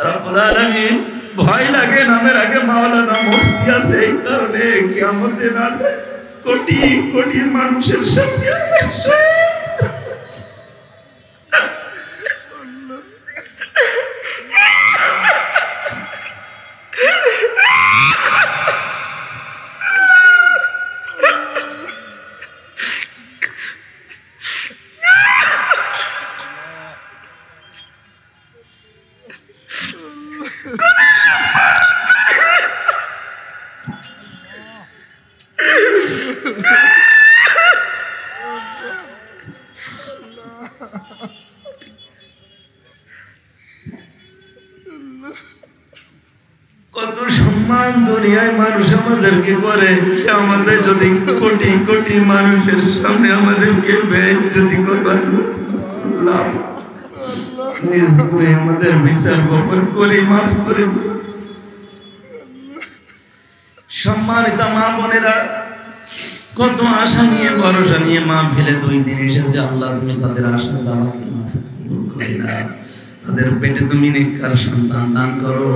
রব্বুল আলামিন ভয় লাগে নামের আগে মাওলানা মুফতি আছে, এই কারণে কিয়ামতে না কোটি কোটি মানুষের সামনে কত সম্মান দুনিয়ায় মানুষ আমাদেরকে করে, আমাদের যদি কোটি কোটি মানুষের সামনে আমাদেরকে বেইজ্জতি করবার লাভ নিজ গুণে আমাদের বিচার গোপন করে মাফ করে। সম্মানিত মা বোনেরা, কত আশা নিয়ে ভরসা নিয়ে মাহফিলে 2 দিন এসেছে। আল্লাহ তুমি তাদের আশা জামাকে মাফ করে দাও, তাদের পেটে তুমি নেককার সন্তান দান করো,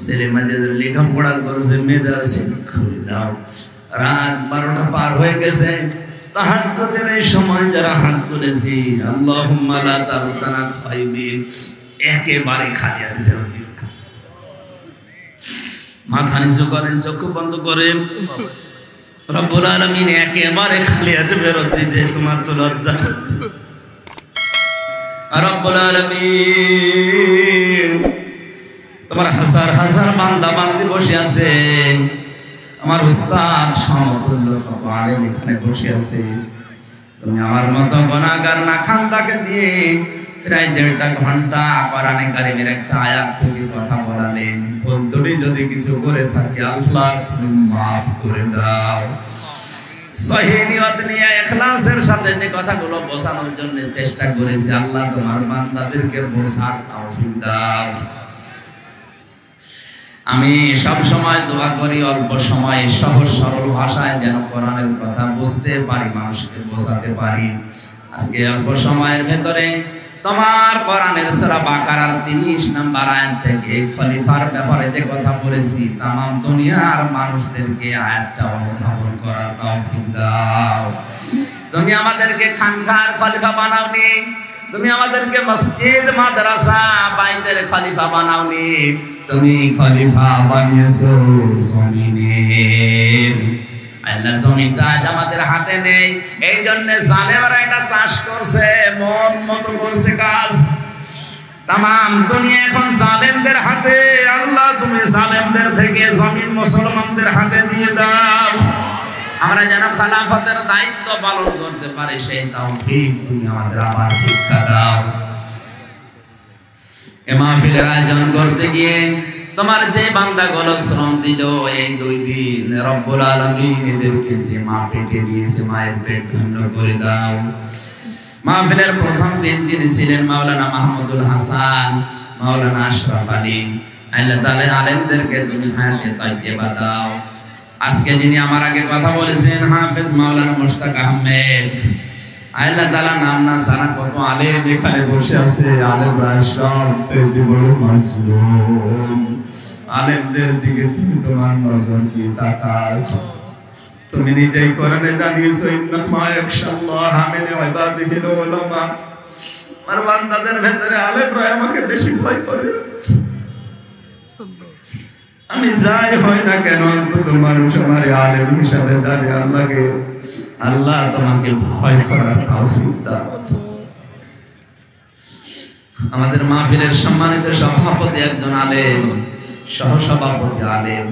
ছেলে মেয়েদের লেখাপড়া করছে মেধা শিক্ষা দাও। রাত 12টা পার হয়ে গেছে, তাহাজ্জুদের এই সময় যারা হাত তুলেছি, আল্লাহুম্মা লা তারুতানা খায়বিন, একেবারে খালি হাতে ফেরত দিও। মাথা নিচু করেন, চক্ষু বন্ধ করেন। রব্বুল আলামিন একেবারে খালি হাতে ফেরত দিতে তোমার তো লজ্জা। রব্বুল আলামিন তোমার হাজার হাজার বান্দা বান্দি বসে আছে, আমার উস্তাদ সমতুল্য আলেম এখানে বসে আছে। তুমি আমার মতো গুনাহগার না খান্দাকে দিয়ে প্রায় 1.5 ঘন্টা কোরআনে কারীমের একটা আয়াত থেকে কথা বলালেন। ভুল ত্রুটি যদি কিছু করে থাকি আল্লাহ তুমি মাফ করে দাও। সহিহ নিয়ত নিয়ে ইখলাসের সাথে যে কথাগুলো বোঝানোর জন্য চেষ্টা করেছি, আল্লাহ তোমার বান্দাদেরকে বোঝার তৌফিক দাও। আমি সব সময় দোয়া করি অল্প সময়ে সহজ সরল ভাষায় যেন কোরআনের কথা বুঝতে পারি, মানুষকে বোঝাতে পারি। আজকে অল্প সময়ের ভেতরে তোমার কোরআনের সূরা বাকারার 30 নম্বর আয়াত থেকে খলিফার ব্যাপারে যে কথা বলেছি, तमाम দুনিয়ার মানুষদেরকে আয়াতটা অনুধাবন করার তৌফিক দাও। তুমি আমাদেরকে খানকার খলিফা বানাওনি, তুমি আমাদেরকে মসজিদ মাদ্রাসা বাইতের খলিফা বানাওনি, তুমি খলিফা বানিয়েছো জমিনের। আল্লাহ জমিনটা আজ আমাদের হাতে নেই, এই জন্য জালেমরা এটা চাষ করছে, মন মতো করছে কাজ। तमाम দুনিয়া এখন জালেমদের হাতে। আল্লাহ তুমি জালেমদের থেকে জমিন মুসলমানদের হাতে দিয়ে দাও, আমরা যেন খেলাফতের দায়িত্ব পালন করতে পারি, সেই তৌফিক তুমি আমাদের আবার শিক্ষা দাও। এই মাহফিলের আয়োজন করতে গিয়ে তোমার যে বান্দাগুলো শ্রম দিল এই 2 দিন, রব্বুল আলামিন এদেরকে যে মা পেটে দিয়েছে, মায়ের পেট ধন্য করে দাও। মাহফিলের প্রথম দিন যিনি ছিলেন মাওলানা মাহমুদুল হাসান, মাওলানা আশরাফ আলী, আল্লাহ তাআলা আলেমদেরকে তুমি হায়াতে তাইয়্যিবা দাও। আজকে যিনি আমার আগে কথা বলেছেন হাফেজ মাওলানা মুশতাক আহমেদ, আল্লাহ তাআলা নাম না জানা কত আলেম এখানে বসে আছে, আলেমরা সব থেকে বড় মাসলুম। আলেমদের দিকে তুমি তোমার নজর দিয়ে তাকাও। তুমি নিজেই কোরআনে জানিয়েছো, ইন্নামা ইয়াখশাল্লাহ মিন ইবাদিহিল উলামা। আমার বান্দাদের ভেতরে আলেমরা আমাকে বেশি ভয় করে। আমি যাই হয় না কেন অন্তত মানুষ আমার আলেম হিসাবে জানে আল্লাহকে। আল্লাহ তোমাকে ভয় করার তৌফিক দাও। আমাদের মাহফিলের সম্মানিত সভাপতি একজন আলেম, সহসভাপতি আলেম,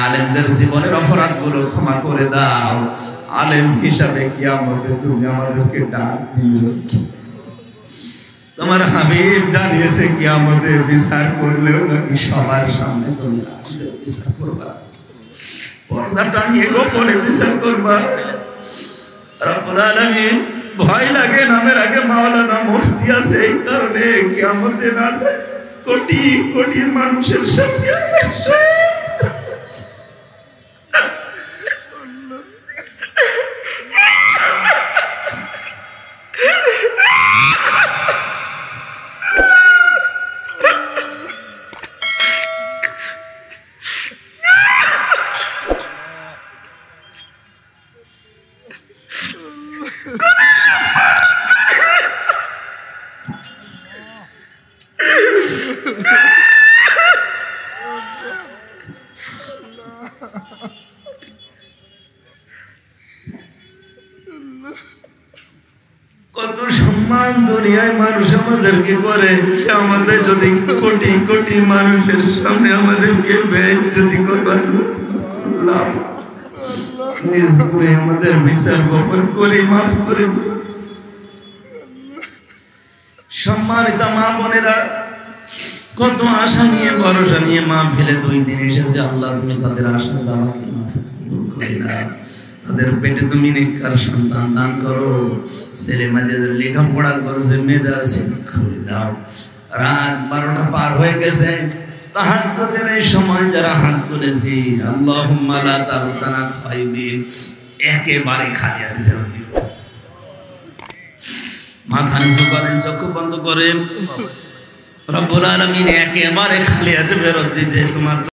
আলেমদের জীবনের অপরাধগুলো ক্ষমা করে দাও। আলেম হিসাবে কিয়ামতে তুমি আমাদেরকে ডাক দিও। তোমার হাবিব জানিয়েছে কিয়ামতে বিচার করলেও নাকি সবার সামনে তুমি বিচার করবা, পর্দা টাঙিয়ে গোপনে বিচার করবা। রব্বুল আলামিন ভয় লাগে নামের আগে মাওলানা মুফতি আছে, এই কারণে কিয়ামতে না কোটি কোটি মানুষের সামনে আমাদেরকে করে আমাদের যদি কোটি কোটি মানুষের সামনে আমাদেরকে বেইজ্জতি করবার লাভ নিজ করে আমাদের বিচার গোপন করে মাফ করে। সম্মানিত মা বোনেরা, কত আশা নিয়ে ভরসা নিয়ে মাহফিলে 2 দিন এসেছে। আল্লাহ তুমি তাদের আশা যাওয়াকে মাফ করে দাও। তাদের পেটে তুমি নেককার সন্তান দান করো। ছেলে মেয়েদের লেখাপড়া করছে, মেধা শিক্ষা দাও। রাত 12টা পার হয়ে গেছে। তাহাজ্জুদের এই সময় যারা হাত তুলেছি, আল্লাহুম্মা লা তারুদ্দানা খায়বিন, একেবারে খালি হাতে ফেরত দিও। মাথা নিচু করেন, চক্ষু বন্ধ করেন। রব্বুল আলামিন একেবারে খালি হাতে ফেরত দিতে তোমার